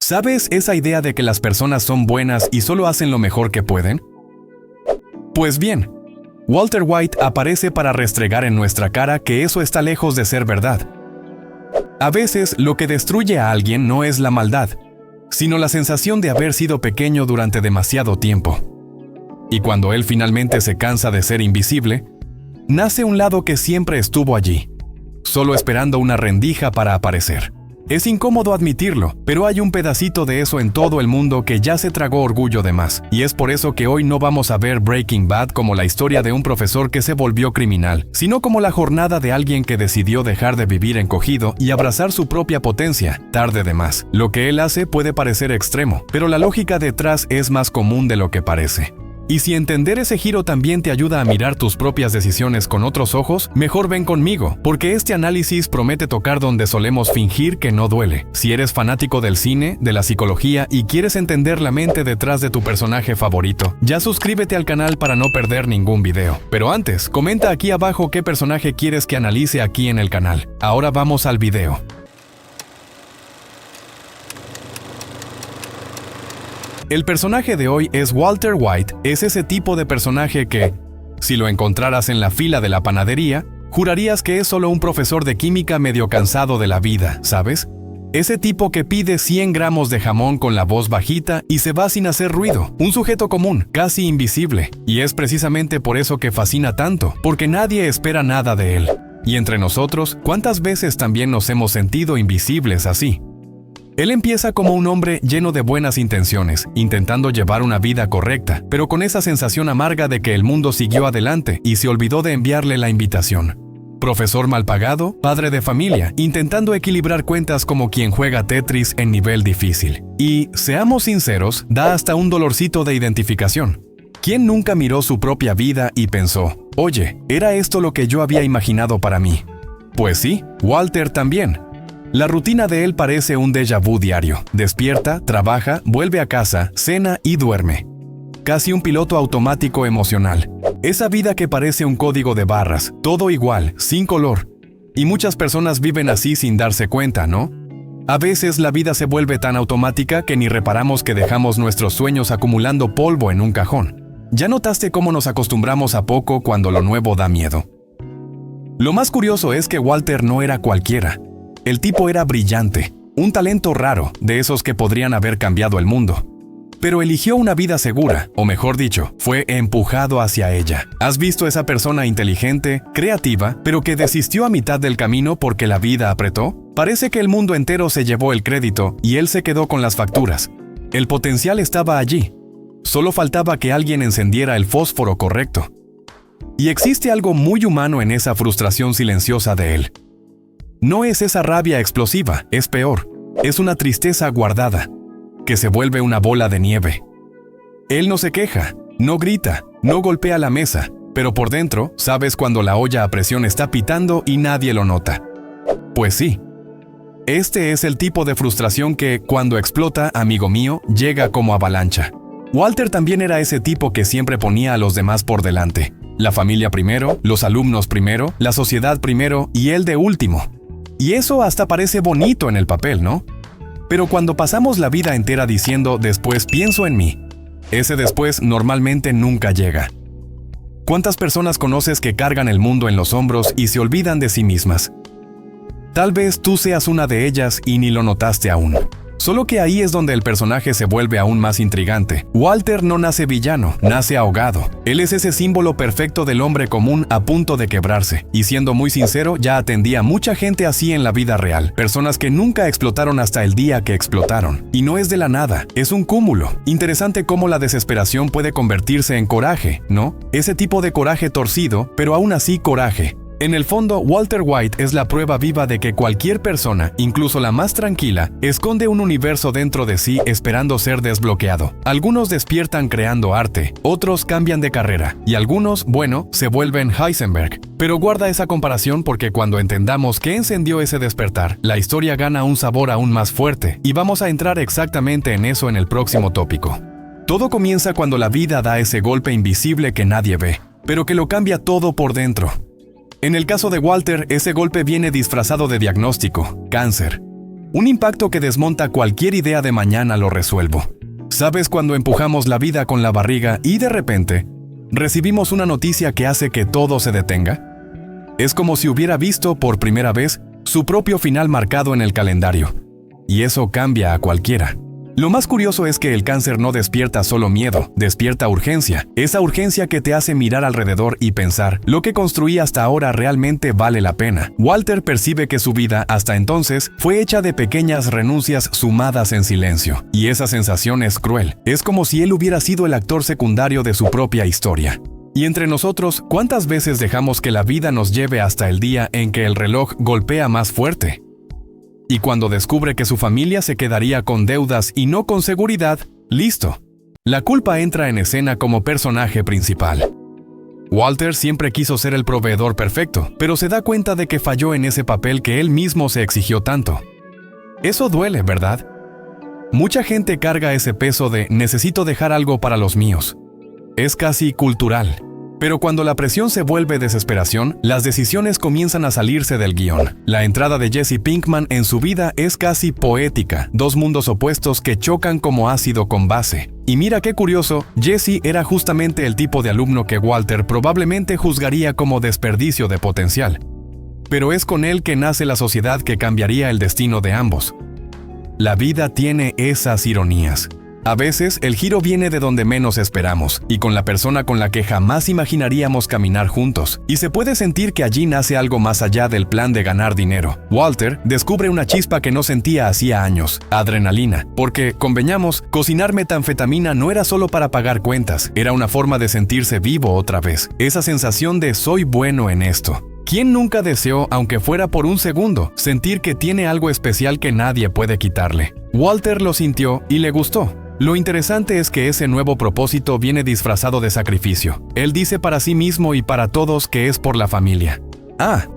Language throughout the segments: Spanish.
¿Sabes esa idea de que las personas son buenas y solo hacen lo mejor que pueden? Pues bien, Walter White aparece para restregar en nuestra cara que eso está lejos de ser verdad. A veces, lo que destruye a alguien no es la maldad, sino la sensación de haber sido pequeño durante demasiado tiempo. Y cuando él finalmente se cansa de ser invisible, nace un lado que siempre estuvo allí, solo esperando una rendija para aparecer. Es incómodo admitirlo, pero hay un pedacito de eso en todo el mundo que ya se tragó orgullo de más. Y es por eso que hoy no vamos a ver Breaking Bad como la historia de un profesor que se volvió criminal, sino como la jornada de alguien que decidió dejar de vivir encogido y abrazar su propia potencia, tarde de más. Lo que él hace puede parecer extremo, pero la lógica detrás es más común de lo que parece. Y si entender ese giro también te ayuda a mirar tus propias decisiones con otros ojos, mejor ven conmigo, porque este análisis promete tocar donde solemos fingir que no duele. Si eres fanático del cine, de la psicología y quieres entender la mente detrás de tu personaje favorito, ya suscríbete al canal para no perder ningún video. Pero antes, comenta aquí abajo qué personaje quieres que analice aquí en el canal. Ahora vamos al video. El personaje de hoy es Walter White. Es ese tipo de personaje que, si lo encontraras en la fila de la panadería, jurarías que es solo un profesor de química medio cansado de la vida, ¿sabes? Ese tipo que pide 100 gramos de jamón con la voz bajita y se va sin hacer ruido. Un sujeto común, casi invisible. Y es precisamente por eso que fascina tanto, porque nadie espera nada de él. Y entre nosotros, ¿cuántas veces también nos hemos sentido invisibles así? Él empieza como un hombre lleno de buenas intenciones, intentando llevar una vida correcta, pero con esa sensación amarga de que el mundo siguió adelante y se olvidó de enviarle la invitación. Profesor mal pagado, padre de familia, intentando equilibrar cuentas como quien juega Tetris en nivel difícil. Y, seamos sinceros, da hasta un dolorcito de identificación. ¿Quién nunca miró su propia vida y pensó, oye, ¿era esto lo que yo había imaginado para mí? Pues sí, Walter también. La rutina de él parece un déjà vu diario. Despierta, trabaja, vuelve a casa, cena y duerme. Casi un piloto automático emocional. Esa vida que parece un código de barras, todo igual, sin color. Y muchas personas viven así sin darse cuenta, ¿no? A veces la vida se vuelve tan automática que ni reparamos que dejamos nuestros sueños acumulando polvo en un cajón. ¿Ya notaste cómo nos acostumbramos a poco cuando lo nuevo da miedo? Lo más curioso es que Walter no era cualquiera. El tipo era brillante, un talento raro, de esos que podrían haber cambiado el mundo. Pero eligió una vida segura, o mejor dicho, fue empujado hacia ella. ¿Has visto esa persona inteligente, creativa, pero que desistió a mitad del camino porque la vida apretó? Parece que el mundo entero se llevó el crédito y él se quedó con las facturas. El potencial estaba allí. Solo faltaba que alguien encendiera el fósforo correcto. Y existe algo muy humano en esa frustración silenciosa de él. No es esa rabia explosiva, es peor. Es una tristeza guardada, que se vuelve una bola de nieve. Él no se queja, no grita, no golpea la mesa, pero por dentro, sabes cuando la olla a presión está pitando y nadie lo nota. Pues sí. Este es el tipo de frustración que, cuando explota, amigo mío, llega como avalancha. Walter también era ese tipo que siempre ponía a los demás por delante. La familia primero, los alumnos primero, la sociedad primero y él de último. Y eso hasta parece bonito en el papel, ¿no? Pero cuando pasamos la vida entera diciendo después pienso en mí, ese después normalmente nunca llega. ¿Cuántas personas conoces que cargan el mundo en los hombros y se olvidan de sí mismas? Tal vez tú seas una de ellas y ni lo notaste aún. Solo que ahí es donde el personaje se vuelve aún más intrigante. Walter no nace villano, nace ahogado. Él es ese símbolo perfecto del hombre común a punto de quebrarse. Y siendo muy sincero, ya atendía mucha gente así en la vida real. Personas que nunca explotaron hasta el día que explotaron. Y no es de la nada, es un cúmulo. Interesante cómo la desesperación puede convertirse en coraje, ¿no? Ese tipo de coraje torcido, pero aún así coraje. En el fondo, Walter White es la prueba viva de que cualquier persona, incluso la más tranquila, esconde un universo dentro de sí esperando ser desbloqueado. Algunos despiertan creando arte, otros cambian de carrera, y algunos, bueno, se vuelven Heisenberg. Pero guarda esa comparación porque cuando entendamos qué encendió ese despertar, la historia gana un sabor aún más fuerte, y vamos a entrar exactamente en eso en el próximo tópico. Todo comienza cuando la vida da ese golpe invisible que nadie ve, pero que lo cambia todo por dentro. En el caso de Walter, ese golpe viene disfrazado de diagnóstico, cáncer. Un impacto que desmonta cualquier idea de mañana lo resuelvo. ¿Sabes cuando empujamos la vida con la barriga y de repente recibimos una noticia que hace que todo se detenga? Es como si hubiera visto por primera vez su propio final marcado en el calendario. Y eso cambia a cualquiera. Lo más curioso es que el cáncer no despierta solo miedo, despierta urgencia. Esa urgencia que te hace mirar alrededor y pensar, ¿lo que construí hasta ahora realmente vale la pena? Walter percibe que su vida, hasta entonces, fue hecha de pequeñas renuncias sumadas en silencio. Y esa sensación es cruel. Es como si él hubiera sido el actor secundario de su propia historia. Y entre nosotros, ¿cuántas veces dejamos que la vida nos lleve hasta el día en que el reloj golpea más fuerte? Y cuando descubre que su familia se quedaría con deudas y no con seguridad, ¡listo! La culpa entra en escena como personaje principal. Walter siempre quiso ser el proveedor perfecto, pero se da cuenta de que falló en ese papel que él mismo se exigió tanto. Eso duele, ¿verdad? Mucha gente carga ese peso de necesito dejar algo para los míos. Es casi cultural. Pero cuando la presión se vuelve desesperación, las decisiones comienzan a salirse del guión. La entrada de Jesse Pinkman en su vida es casi poética, dos mundos opuestos que chocan como ácido con base. Y mira qué curioso, Jesse era justamente el tipo de alumno que Walter probablemente juzgaría como desperdicio de potencial. Pero es con él que nace la sociedad que cambiaría el destino de ambos. La vida tiene esas ironías. A veces, el giro viene de donde menos esperamos, y con la persona con la que jamás imaginaríamos caminar juntos, y se puede sentir que allí nace algo más allá del plan de ganar dinero. Walter descubre una chispa que no sentía hacía años, adrenalina, porque, convengamos, cocinar metanfetamina no era solo para pagar cuentas, era una forma de sentirse vivo otra vez, esa sensación de soy bueno en esto. ¿Quién nunca deseó, aunque fuera por un segundo, sentir que tiene algo especial que nadie puede quitarle? Walter lo sintió y le gustó. Lo interesante es que ese nuevo propósito viene disfrazado de sacrificio. Él dice para sí mismo y para todos que es por la familia.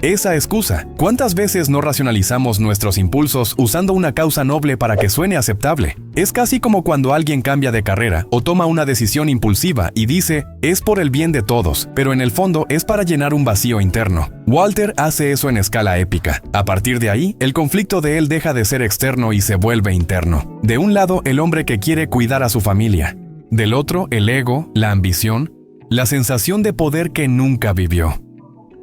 Esa excusa. ¿Cuántas veces no racionalizamos nuestros impulsos usando una causa noble para que suene aceptable? Es casi como cuando alguien cambia de carrera o toma una decisión impulsiva y dice, es por el bien de todos, pero en el fondo es para llenar un vacío interno. Walter hace eso en escala épica. A partir de ahí, el conflicto de él deja de ser externo y se vuelve interno. De un lado, el hombre que quiere cuidar a su familia. Del otro, el ego, la ambición, la sensación de poder que nunca vivió.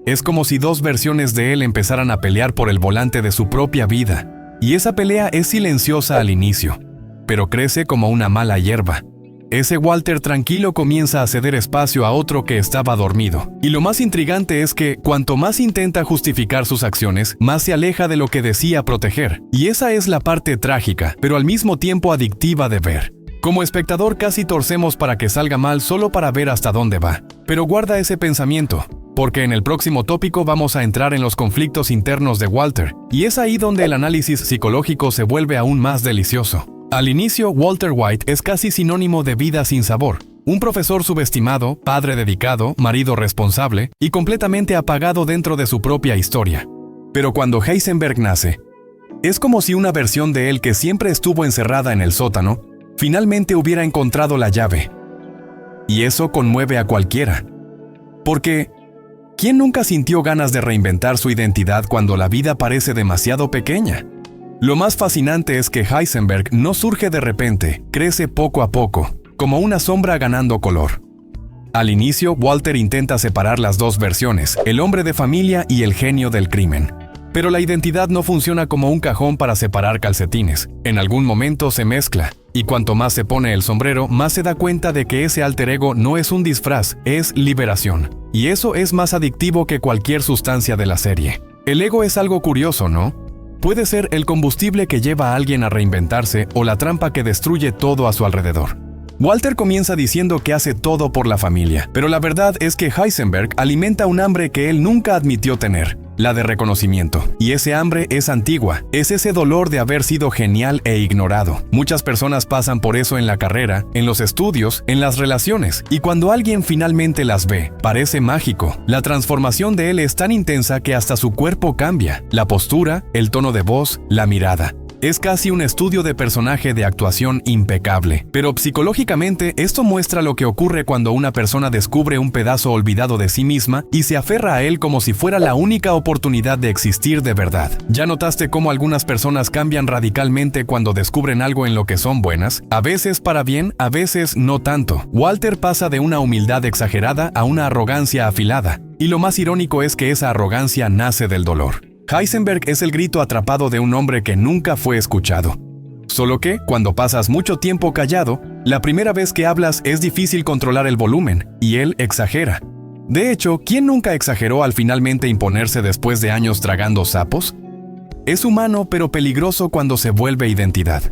Es como si dos versiones de él empezaran a pelear por el volante de su propia vida. Y esa pelea es silenciosa al inicio, pero crece como una mala hierba. Ese Walter tranquilo comienza a ceder espacio a otro que estaba dormido. Y lo más intrigante es que, cuanto más intenta justificar sus acciones, más se aleja de lo que decía proteger. Y esa es la parte trágica, pero al mismo tiempo adictiva de ver. Como espectador casi torcemos para que salga mal solo para ver hasta dónde va. Pero guarda ese pensamiento, porque en el próximo tópico vamos a entrar en los conflictos internos de Walter, y es ahí donde el análisis psicológico se vuelve aún más delicioso. Al inicio, Walter White es casi sinónimo de vida sin sabor. Un profesor subestimado, padre dedicado, marido responsable, y completamente apagado dentro de su propia historia. Pero cuando Heisenberg nace, es como si una versión de él que siempre estuvo encerrada en el sótano, finalmente hubiera encontrado la llave. Y eso conmueve a cualquiera. Porque ¿quién nunca sintió ganas de reinventar su identidad cuando la vida parece demasiado pequeña? Lo más fascinante es que Heisenberg no surge de repente, crece poco a poco, como una sombra ganando color. Al inicio, Walter intenta separar las dos versiones, el hombre de familia y el genio del crimen. Pero la identidad no funciona como un cajón para separar calcetines. En algún momento se mezcla, y cuanto más se pone el sombrero, más se da cuenta de que ese alter ego no es un disfraz, es liberación. Y eso es más adictivo que cualquier sustancia de la serie. El ego es algo curioso, ¿no? Puede ser el combustible que lleva a alguien a reinventarse o la trampa que destruye todo a su alrededor. Walter comienza diciendo que hace todo por la familia, pero la verdad es que Heisenberg alimenta un hambre que él nunca admitió tener, la de reconocimiento. Y ese hambre es antigua, es ese dolor de haber sido genial e ignorado. Muchas personas pasan por eso en la carrera, en los estudios, en las relaciones, y cuando alguien finalmente las ve, parece mágico. La transformación de él es tan intensa que hasta su cuerpo cambia, la postura, el tono de voz, la mirada. Es casi un estudio de personaje de actuación impecable. Pero psicológicamente, esto muestra lo que ocurre cuando una persona descubre un pedazo olvidado de sí misma y se aferra a él como si fuera la única oportunidad de existir de verdad. ¿Ya notaste cómo algunas personas cambian radicalmente cuando descubren algo en lo que son buenas? A veces para bien, a veces no tanto. Walter pasa de una humildad exagerada a una arrogancia afilada. Y lo más irónico es que esa arrogancia nace del dolor. Heisenberg es el grito atrapado de un hombre que nunca fue escuchado. Solo que, cuando pasas mucho tiempo callado, la primera vez que hablas es difícil controlar el volumen, y él exagera. De hecho, ¿quién nunca exageró al finalmente imponerse después de años tragando sapos? Es humano pero peligroso cuando se vuelve identidad.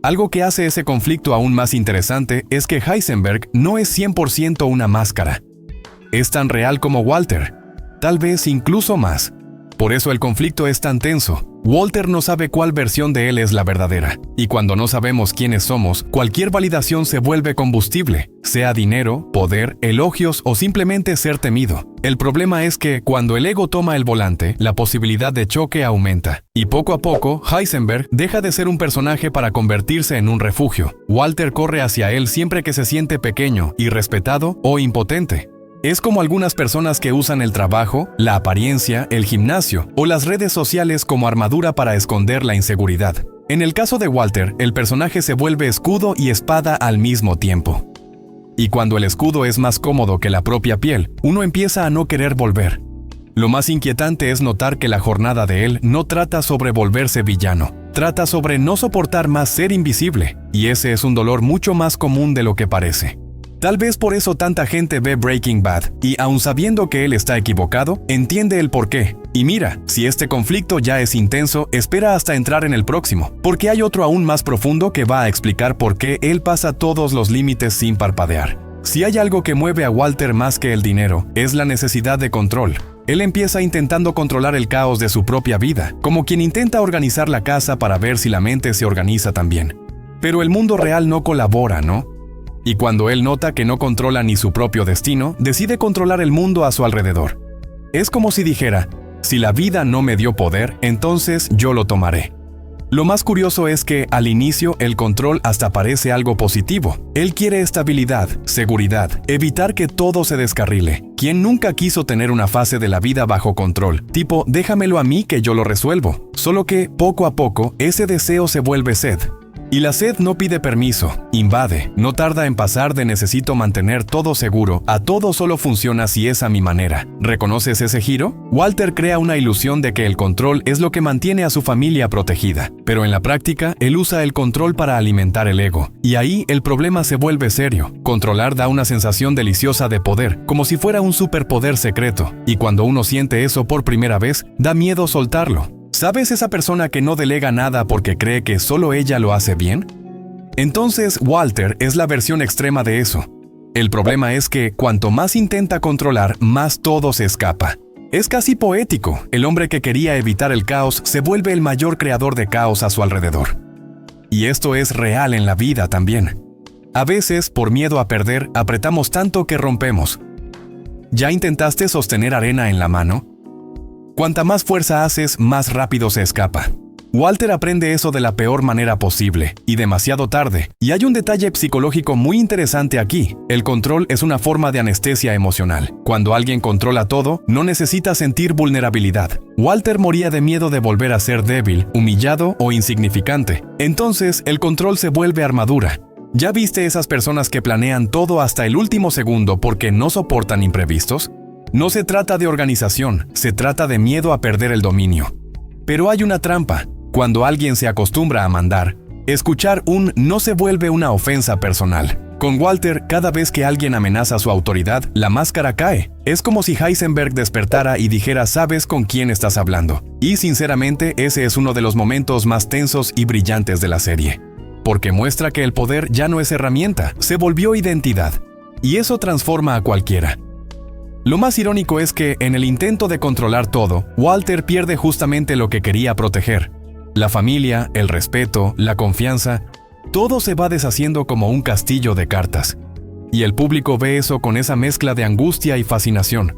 Algo que hace ese conflicto aún más interesante es que Heisenberg no es 100% una máscara. Es tan real como Walter, tal vez incluso más. Por eso el conflicto es tan tenso. Walter no sabe cuál versión de él es la verdadera. Y cuando no sabemos quiénes somos, cualquier validación se vuelve combustible, sea dinero, poder, elogios o simplemente ser temido. El problema es que, cuando el ego toma el volante, la posibilidad de choque aumenta. Y poco a poco, Heisenberg deja de ser un personaje para convertirse en un refugio. Walter corre hacia él siempre que se siente pequeño, irrespetado o impotente. Es como algunas personas que usan el trabajo, la apariencia, el gimnasio o las redes sociales como armadura para esconder la inseguridad. En el caso de Walter, el personaje se vuelve escudo y espada al mismo tiempo. Y cuando el escudo es más cómodo que la propia piel, uno empieza a no querer volver. Lo más inquietante es notar que la jornada de él no trata sobre volverse villano. Trata sobre no soportar más ser invisible, y ese es un dolor mucho más común de lo que parece. Tal vez por eso tanta gente ve Breaking Bad y, aun sabiendo que él está equivocado, entiende el porqué. Y mira, si este conflicto ya es intenso, espera hasta entrar en el próximo, porque hay otro aún más profundo que va a explicar por qué él pasa todos los límites sin parpadear. Si hay algo que mueve a Walter más que el dinero, es la necesidad de control. Él empieza intentando controlar el caos de su propia vida, como quien intenta organizar la casa para ver si la mente se organiza también. Pero el mundo real no colabora, ¿no? Y cuando él nota que no controla ni su propio destino, decide controlar el mundo a su alrededor. Es como si dijera, si la vida no me dio poder, entonces yo lo tomaré. Lo más curioso es que, al inicio, el control hasta parece algo positivo. Él quiere estabilidad, seguridad, evitar que todo se descarrile. ¿Quién nunca quiso tener una fase de la vida bajo control? Tipo, déjamelo a mí que yo lo resuelvo. Solo que, poco a poco, ese deseo se vuelve sed. Y la sed no pide permiso, invade, no tarda en pasar de necesito mantener todo seguro a todo solo funciona si es a mi manera. ¿Reconoces ese giro? Walter crea una ilusión de que el control es lo que mantiene a su familia protegida, pero en la práctica, él usa el control para alimentar el ego. Y ahí el problema se vuelve serio. Controlar da una sensación deliciosa de poder, como si fuera un superpoder secreto, y cuando uno siente eso por primera vez, da miedo soltarlo. ¿Sabes esa persona que no delega nada porque cree que solo ella lo hace bien? Entonces, Walter es la versión extrema de eso. El problema es que, cuanto más intenta controlar, más todo se escapa. Es casi poético. El hombre que quería evitar el caos se vuelve el mayor creador de caos a su alrededor. Y esto es real en la vida también. A veces, por miedo a perder, apretamos tanto que rompemos. ¿Ya intentaste sostener arena en la mano? Cuanta más fuerza haces, más rápido se escapa. Walter aprende eso de la peor manera posible, y demasiado tarde. Y hay un detalle psicológico muy interesante aquí. El control es una forma de anestesia emocional. Cuando alguien controla todo, no necesita sentir vulnerabilidad. Walter moría de miedo de volver a ser débil, humillado o insignificante. Entonces, el control se vuelve armadura. ¿Ya viste esas personas que planean todo hasta el último segundo porque no soportan imprevistos? No se trata de organización, se trata de miedo a perder el dominio. Pero hay una trampa. Cuando alguien se acostumbra a mandar, escuchar un no se vuelve una ofensa personal. Con Walter, cada vez que alguien amenaza su autoridad, la máscara cae. Es como si Heisenberg despertara y dijera, ¿sabes con quién estás hablando? Y sinceramente, ese es uno de los momentos más tensos y brillantes de la serie. Porque muestra que el poder ya no es herramienta, se volvió identidad. Y eso transforma a cualquiera. Lo más irónico es que, en el intento de controlar todo, Walter pierde justamente lo que quería proteger. La familia, el respeto, la confianza, todo se va deshaciendo como un castillo de cartas. Y el público ve eso con esa mezcla de angustia y fascinación.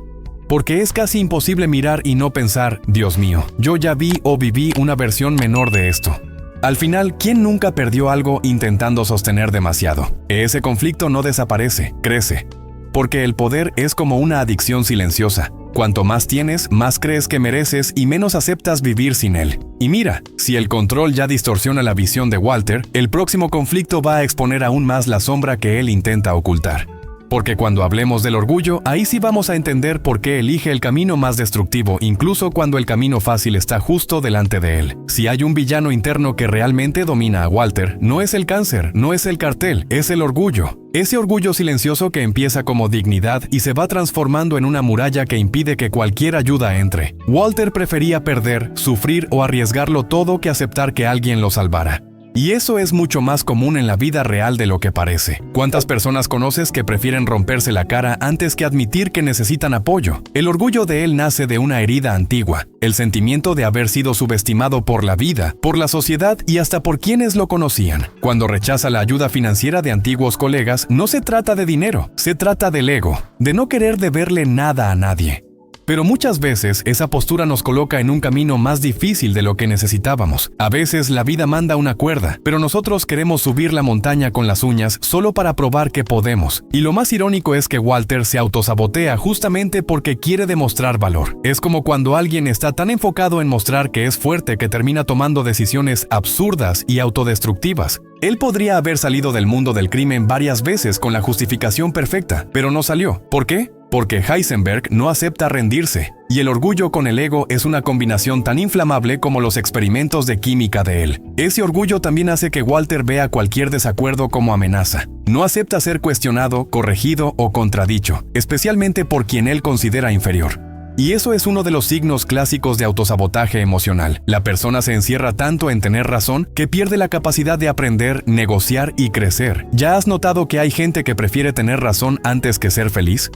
Porque es casi imposible mirar y no pensar, Dios mío, yo ya vi o viví una versión menor de esto. Al final, ¿quién nunca perdió algo intentando sostener demasiado? Ese conflicto no desaparece, crece. Porque el poder es como una adicción silenciosa. Cuanto más tienes, más crees que mereces y menos aceptas vivir sin él. Y mira, si el control ya distorsiona la visión de Walter, el próximo conflicto va a exponer aún más la sombra que él intenta ocultar. Porque cuando hablemos del orgullo, ahí sí vamos a entender por qué elige el camino más destructivo, incluso cuando el camino fácil está justo delante de él. Si hay un villano interno que realmente domina a Walter, no es el cáncer, no es el cartel, es el orgullo. Ese orgullo silencioso que empieza como dignidad y se va transformando en una muralla que impide que cualquier ayuda entre. Walter prefería perder, sufrir o arriesgarlo todo que aceptar que alguien lo salvara. Y eso es mucho más común en la vida real de lo que parece. ¿Cuántas personas conoces que prefieren romperse la cara antes que admitir que necesitan apoyo? El orgullo de él nace de una herida antigua, el sentimiento de haber sido subestimado por la vida, por la sociedad y hasta por quienes lo conocían. Cuando rechaza la ayuda financiera de antiguos colegas, no se trata de dinero, se trata del ego, de no querer deberle nada a nadie. Pero muchas veces esa postura nos coloca en un camino más difícil de lo que necesitábamos. A veces la vida manda una cuerda, pero nosotros queremos subir la montaña con las uñas solo para probar que podemos. Y lo más irónico es que Walter se autosabotea justamente porque quiere demostrar valor. Es como cuando alguien está tan enfocado en mostrar que es fuerte que termina tomando decisiones absurdas y autodestructivas. Él podría haber salido del mundo del crimen varias veces con la justificación perfecta, pero no salió. ¿Por qué? Porque Heisenberg no acepta rendirse, y el orgullo con el ego es una combinación tan inflamable como los experimentos de química de él. Ese orgullo también hace que Walter vea cualquier desacuerdo como amenaza. No acepta ser cuestionado, corregido o contradicho, especialmente por quien él considera inferior. Y eso es uno de los signos clásicos de autosabotaje emocional. La persona se encierra tanto en tener razón que pierde la capacidad de aprender, negociar y crecer. ¿Ya has notado que hay gente que prefiere tener razón antes que ser feliz?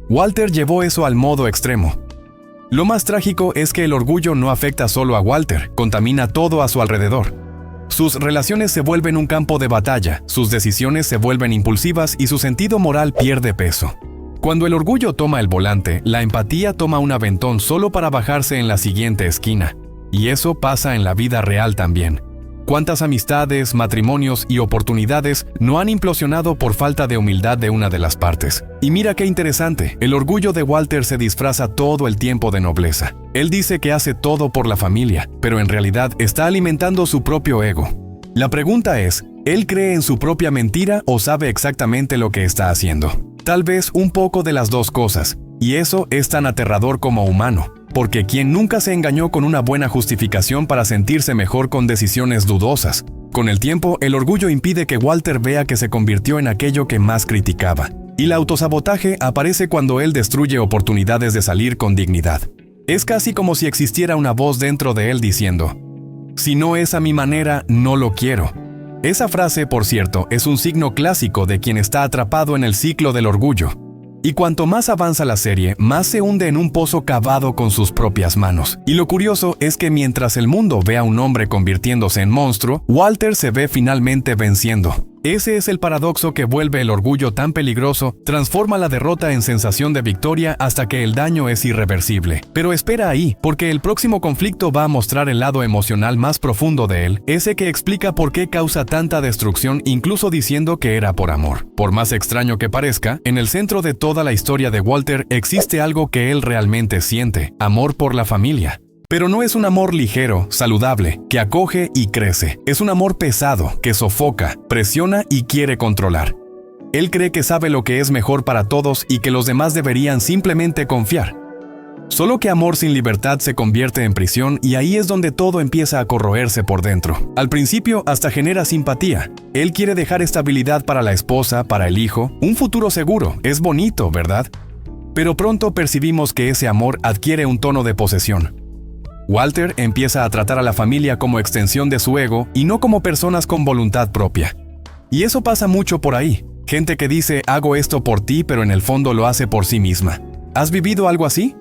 Walter llevó eso al modo extremo. Lo más trágico es que el orgullo no afecta solo a Walter, contamina todo a su alrededor. Sus relaciones se vuelven un campo de batalla, sus decisiones se vuelven impulsivas y su sentido moral pierde peso. Cuando el orgullo toma el volante, la empatía toma un aventón solo para bajarse en la siguiente esquina. Y eso pasa en la vida real también. ¿Cuántas amistades, matrimonios y oportunidades no han implosionado por falta de humildad de una de las partes? Y mira qué interesante, el orgullo de Walter se disfraza todo el tiempo de nobleza. Él dice que hace todo por la familia, pero en realidad está alimentando su propio ego. La pregunta es, ¿él cree en su propia mentira o sabe exactamente lo que está haciendo? Tal vez un poco de las dos cosas, y eso es tan aterrador como humano. Porque quien nunca se engañó con una buena justificación para sentirse mejor con decisiones dudosas. Con el tiempo, el orgullo impide que Walter vea que se convirtió en aquello que más criticaba. Y el autosabotaje aparece cuando él destruye oportunidades de salir con dignidad. Es casi como si existiera una voz dentro de él diciendo, «Si no es a mi manera, no lo quiero». Esa frase, por cierto, es un signo clásico de quien está atrapado en el ciclo del orgullo. Y cuanto más avanza la serie, más se hunde en un pozo cavado con sus propias manos. Y lo curioso es que mientras el mundo ve a un hombre convirtiéndose en monstruo, Walter se ve finalmente venciendo. Ese es el paradoxo que vuelve el orgullo tan peligroso, transforma la derrota en sensación de victoria hasta que el daño es irreversible. Pero espera ahí, porque el próximo conflicto va a mostrar el lado emocional más profundo de él, ese que explica por qué causa tanta destrucción incluso diciendo que era por amor. Por más extraño que parezca, en el centro de toda la historia de Walter existe algo que él realmente siente, amor por la familia. Pero no es un amor ligero, saludable, que acoge y crece. Es un amor pesado, que sofoca, presiona y quiere controlar. Él cree que sabe lo que es mejor para todos y que los demás deberían simplemente confiar. Solo que amor sin libertad se convierte en prisión y ahí es donde todo empieza a corroerse por dentro. Al principio hasta genera simpatía. Él quiere dejar estabilidad para la esposa, para el hijo, un futuro seguro. Es bonito, ¿verdad? Pero pronto percibimos que ese amor adquiere un tono de posesión. Walter empieza a tratar a la familia como extensión de su ego y no como personas con voluntad propia. Y eso pasa mucho por ahí. Gente que dice, hago esto por ti, pero en el fondo lo hace por sí misma. ¿Has vivido algo así?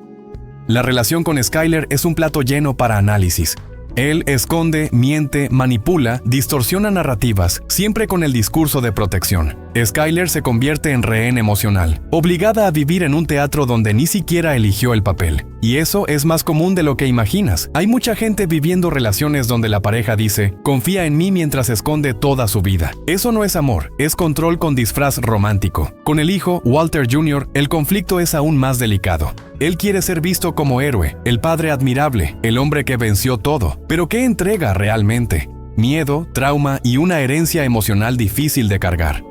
La relación con Skyler es un plato lleno para análisis. Él esconde, miente, manipula, distorsiona narrativas, siempre con el discurso de protección. Skyler se convierte en rehén emocional, obligada a vivir en un teatro donde ni siquiera eligió el papel. Y eso es más común de lo que imaginas. Hay mucha gente viviendo relaciones donde la pareja dice, confía en mí mientras esconde toda su vida. Eso no es amor, es control con disfraz romántico. Con el hijo, Walter Jr., el conflicto es aún más delicado. Él quiere ser visto como héroe, el padre admirable, el hombre que venció todo. Pero ¿qué entrega realmente? Miedo, trauma y una herencia emocional difícil de cargar.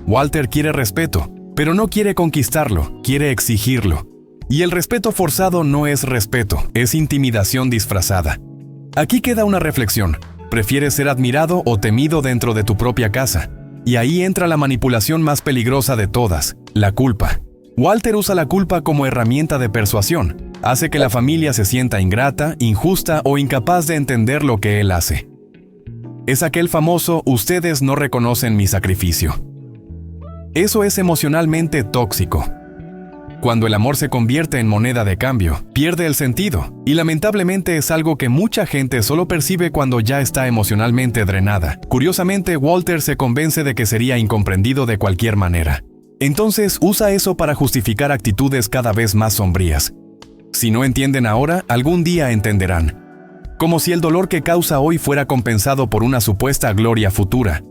Walter quiere respeto, pero no quiere conquistarlo, quiere exigirlo. Y el respeto forzado no es respeto, es intimidación disfrazada. Aquí queda una reflexión. ¿Prefieres ser admirado o temido dentro de tu propia casa? Y ahí entra la manipulación más peligrosa de todas, la culpa. Walter usa la culpa como herramienta de persuasión. Hace que la familia se sienta ingrata, injusta o incapaz de entender lo que él hace. Es aquel famoso "ustedes no reconocen mi sacrificio". Eso es emocionalmente tóxico. Cuando el amor se convierte en moneda de cambio, pierde el sentido, y lamentablemente es algo que mucha gente solo percibe cuando ya está emocionalmente drenada. Curiosamente, Walter se convence de que sería incomprendido de cualquier manera. Entonces usa eso para justificar actitudes cada vez más sombrías. Si no entienden ahora, algún día entenderán. Como si el dolor que causa hoy fuera compensado por una supuesta gloria futura.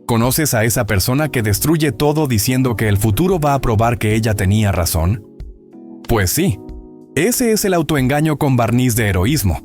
¿Conoces a esa persona que destruye todo diciendo que el futuro va a probar que ella tenía razón? Pues sí, ese es el autoengaño con barniz de heroísmo.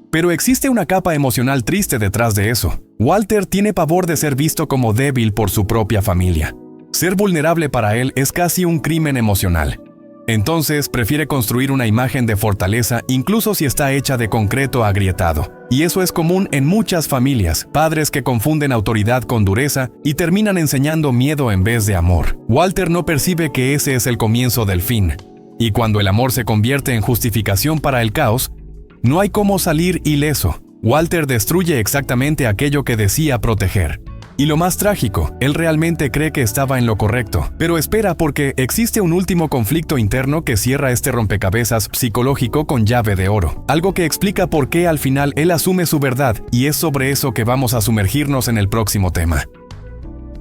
Pero existe una capa emocional triste detrás de eso. Walter tiene pavor de ser visto como débil por su propia familia. Ser vulnerable para él es casi un crimen emocional. Entonces prefiere construir una imagen de fortaleza incluso si está hecha de concreto agrietado. Y eso es común en muchas familias, padres que confunden autoridad con dureza y terminan enseñando miedo en vez de amor. Walter no percibe que ese es el comienzo del fin. Y cuando el amor se convierte en justificación para el caos, no hay cómo salir ileso. Walter destruye exactamente aquello que decía proteger. Y lo más trágico, él realmente cree que estaba en lo correcto. Pero espera, porque existe un último conflicto interno que cierra este rompecabezas psicológico con llave de oro. Algo que explica por qué al final él asume su verdad, y es sobre eso que vamos a sumergirnos en el próximo tema.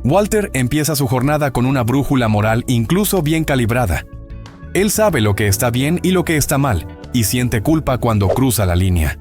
Walter empieza su jornada con una brújula moral incluso bien calibrada. Él sabe lo que está bien y lo que está mal, y siente culpa cuando cruza la línea.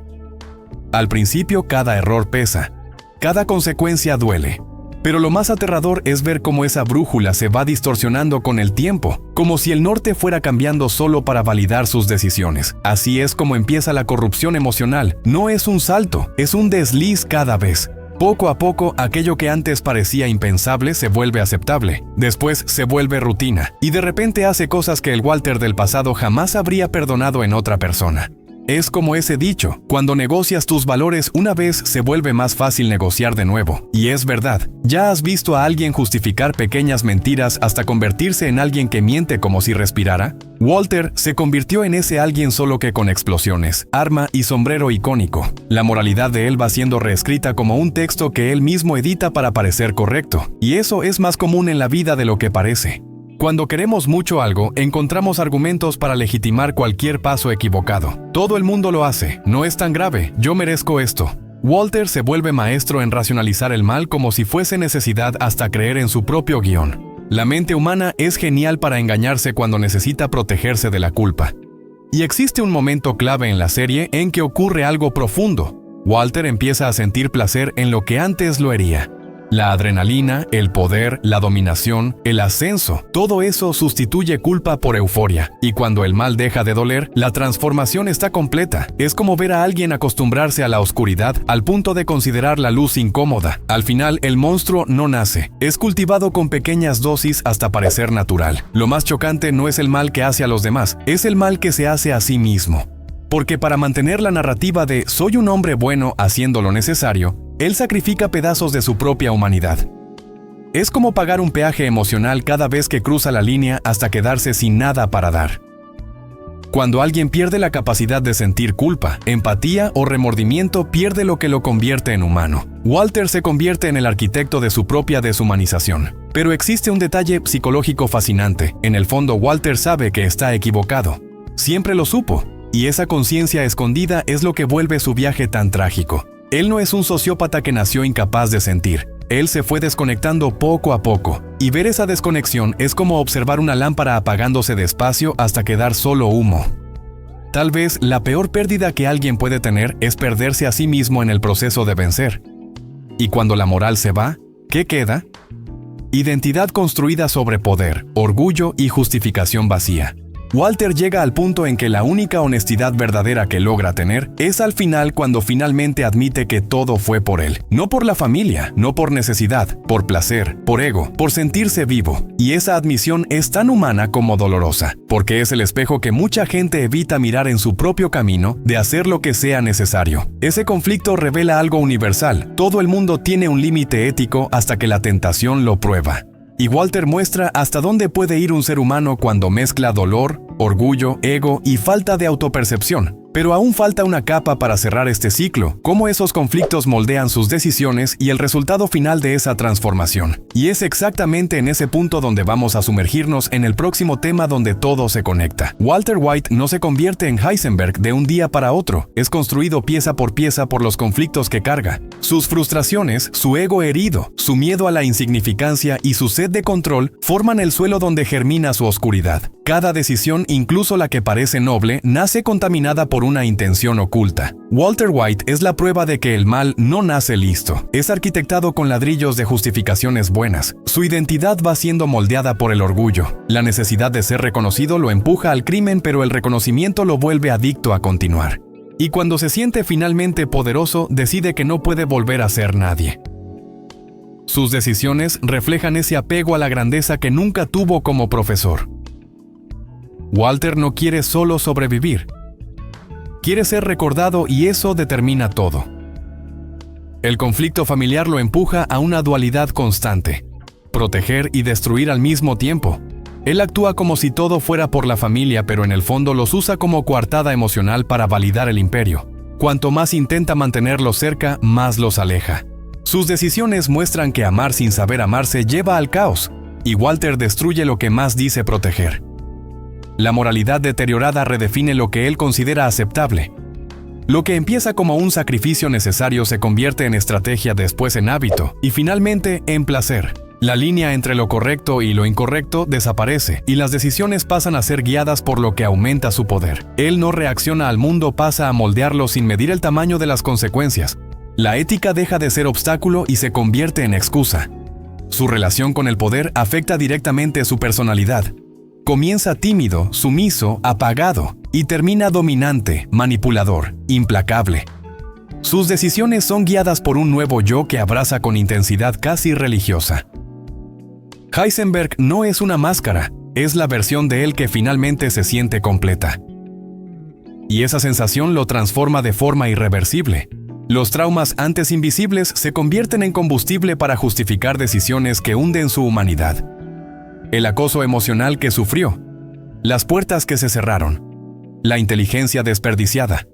Al principio cada error pesa, cada consecuencia duele. Pero lo más aterrador es ver cómo esa brújula se va distorsionando con el tiempo, como si el norte fuera cambiando solo para validar sus decisiones. Así es como empieza la corrupción emocional. No es un salto, es un desliz cada vez. Poco a poco, aquello que antes parecía impensable se vuelve aceptable. Después se vuelve rutina, y de repente hace cosas que el Walter del pasado jamás habría perdonado en otra persona. Es como ese dicho, cuando negocias tus valores una vez se vuelve más fácil negociar de nuevo. Y es verdad, ¿ya has visto a alguien justificar pequeñas mentiras hasta convertirse en alguien que miente como si respirara? Walter se convirtió en ese alguien, solo que con explosiones, arma y sombrero icónico. La moralidad de él va siendo reescrita como un texto que él mismo edita para parecer correcto. Y eso es más común en la vida de lo que parece. Cuando queremos mucho algo, encontramos argumentos para legitimar cualquier paso equivocado. Todo el mundo lo hace, no es tan grave, yo merezco esto. Walter se vuelve maestro en racionalizar el mal como si fuese necesidad hasta creer en su propio guión. La mente humana es genial para engañarse cuando necesita protegerse de la culpa. Y existe un momento clave en la serie en que ocurre algo profundo. Walter empieza a sentir placer en lo que antes lo hería. La adrenalina, el poder, la dominación, el ascenso, todo eso sustituye culpa por euforia. Y cuando el mal deja de doler, la transformación está completa. Es como ver a alguien acostumbrarse a la oscuridad al punto de considerar la luz incómoda. Al final, el monstruo no nace. Es cultivado con pequeñas dosis hasta parecer natural. Lo más chocante no es el mal que hace a los demás, es el mal que se hace a sí mismo. Porque para mantener la narrativa de soy un hombre bueno haciendo lo necesario, él sacrifica pedazos de su propia humanidad. Es como pagar un peaje emocional cada vez que cruza la línea hasta quedarse sin nada para dar. Cuando alguien pierde la capacidad de sentir culpa, empatía o remordimiento, pierde lo que lo convierte en humano. Walter se convierte en el arquitecto de su propia deshumanización. Pero existe un detalle psicológico fascinante. En el fondo, Walter sabe que está equivocado. Siempre lo supo. Y esa conciencia escondida es lo que vuelve su viaje tan trágico. Él no es un sociópata que nació incapaz de sentir. Él se fue desconectando poco a poco. Y ver esa desconexión es como observar una lámpara apagándose despacio hasta quedar solo humo. Tal vez la peor pérdida que alguien puede tener es perderse a sí mismo en el proceso de vencer. Y cuando la moral se va, ¿qué queda? Identidad construida sobre poder, orgullo y justificación vacía. Walter llega al punto en que la única honestidad verdadera que logra tener es al final, cuando finalmente admite que todo fue por él. No por la familia, no por necesidad, por placer, por ego, por sentirse vivo. Y esa admisión es tan humana como dolorosa, porque es el espejo que mucha gente evita mirar en su propio camino de hacer lo que sea necesario. Ese conflicto revela algo universal. Todo el mundo tiene un límite ético hasta que la tentación lo prueba. Y Walter muestra hasta dónde puede ir un ser humano cuando mezcla dolor, orgullo, ego y falta de autopercepción. Pero aún falta una capa para cerrar este ciclo, cómo esos conflictos moldean sus decisiones y el resultado final de esa transformación. Y es exactamente en ese punto donde vamos a sumergirnos en el próximo tema, donde todo se conecta. Walter White no se convierte en Heisenberg de un día para otro, es construido pieza por pieza por los conflictos que carga. Sus frustraciones, su ego herido, su miedo a la insignificancia y su sed de control forman el suelo donde germina su oscuridad. Cada decisión, incluso la que parece noble, nace contaminada por una intención oculta. Walter White es la prueba de que el mal no nace listo. Es arquitectado con ladrillos de justificaciones buenas. Su identidad va siendo moldeada por el orgullo. La necesidad de ser reconocido lo empuja al crimen, pero el reconocimiento lo vuelve adicto a continuar. Y cuando se siente finalmente poderoso, decide que no puede volver a ser nadie. Sus decisiones reflejan ese apego a la grandeza que nunca tuvo como profesor. Walter no quiere solo sobrevivir. Quiere ser recordado, y eso determina todo. El conflicto familiar lo empuja a una dualidad constante: proteger y destruir al mismo tiempo. Él actúa como si todo fuera por la familia, pero en el fondo los usa como coartada emocional para validar el imperio. Cuanto más intenta mantenerlos cerca, más los aleja. Sus decisiones muestran que amar sin saber amarse lleva al caos, y Walter destruye lo que más dice proteger. La moralidad deteriorada redefine lo que él considera aceptable. Lo que empieza como un sacrificio necesario se convierte en estrategia, después en hábito y finalmente en placer. La línea entre lo correcto y lo incorrecto desaparece y las decisiones pasan a ser guiadas por lo que aumenta su poder. Él no reacciona al mundo, pasa a moldearlo sin medir el tamaño de las consecuencias. La ética deja de ser obstáculo y se convierte en excusa. Su relación con el poder afecta directamente su personalidad. Comienza tímido, sumiso, apagado, y termina dominante, manipulador, implacable. Sus decisiones son guiadas por un nuevo yo que abraza con intensidad casi religiosa. Heisenberg no es una máscara, es la versión de él que finalmente se siente completa. Y esa sensación lo transforma de forma irreversible. Los traumas antes invisibles se convierten en combustible para justificar decisiones que hunden su humanidad. El acoso emocional que sufrió, las puertas que se cerraron, la inteligencia desperdiciada.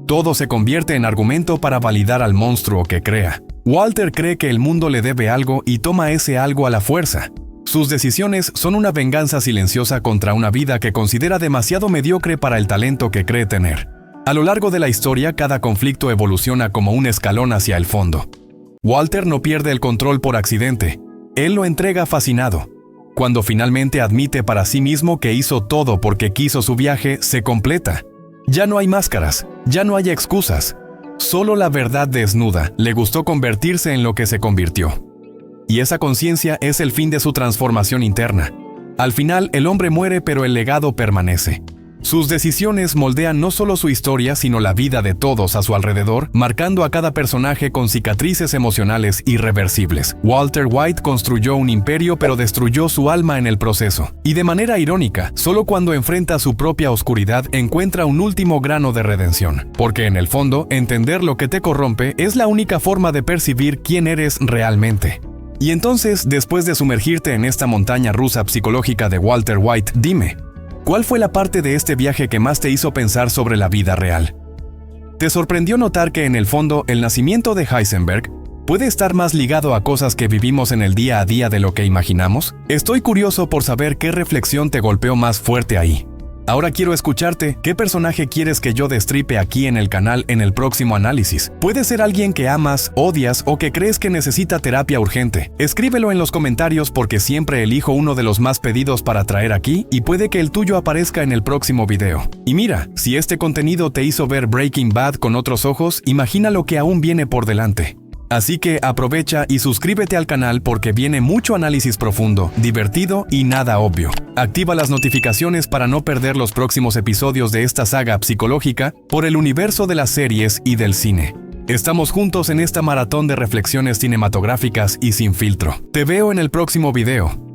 Todo se convierte en argumento para validar al monstruo que crea. Walter cree que el mundo le debe algo y toma ese algo a la fuerza. Sus decisiones son una venganza silenciosa contra una vida que considera demasiado mediocre para el talento que cree tener. A lo largo de la historia, cada conflicto evoluciona como un escalón hacia el fondo. Walter no pierde el control por accidente. Él lo entrega fascinado. Cuando finalmente admite para sí mismo que hizo todo porque quiso, su viaje se completa. Ya no hay máscaras, ya no hay excusas. Solo la verdad desnuda. Le gustó convertirse en lo que se convirtió. Y esa conciencia es el fin de su transformación interna. Al final, el hombre muere, pero el legado permanece. Sus decisiones moldean no solo su historia, sino la vida de todos a su alrededor, marcando a cada personaje con cicatrices emocionales irreversibles. Walter White construyó un imperio, pero destruyó su alma en el proceso. Y de manera irónica, solo cuando enfrenta su propia oscuridad encuentra un último grano de redención. Porque en el fondo, entender lo que te corrompe es la única forma de percibir quién eres realmente. Y entonces, después de sumergirte en esta montaña rusa psicológica de Walter White, dime, ¿cuál fue la parte de este viaje que más te hizo pensar sobre la vida real? ¿Te sorprendió notar que en el fondo el nacimiento de Heisenberg puede estar más ligado a cosas que vivimos en el día a día de lo que imaginamos? Estoy curioso por saber qué reflexión te golpeó más fuerte ahí. Ahora quiero escucharte. ¿Qué personaje quieres que yo destripe aquí en el canal en el próximo análisis? Puede ser alguien que amas, odias o que crees que necesita terapia urgente. Escríbelo en los comentarios porque siempre elijo uno de los más pedidos para traer aquí y puede que el tuyo aparezca en el próximo video. Y mira, si este contenido te hizo ver Breaking Bad con otros ojos, imagina lo que aún viene por delante. Así que aprovecha y suscríbete al canal porque viene mucho análisis profundo, divertido y nada obvio. Activa las notificaciones para no perder los próximos episodios de esta saga psicológica por el universo de las series y del cine. Estamos juntos en esta maratón de reflexiones cinematográficas y sin filtro. Te veo en el próximo video.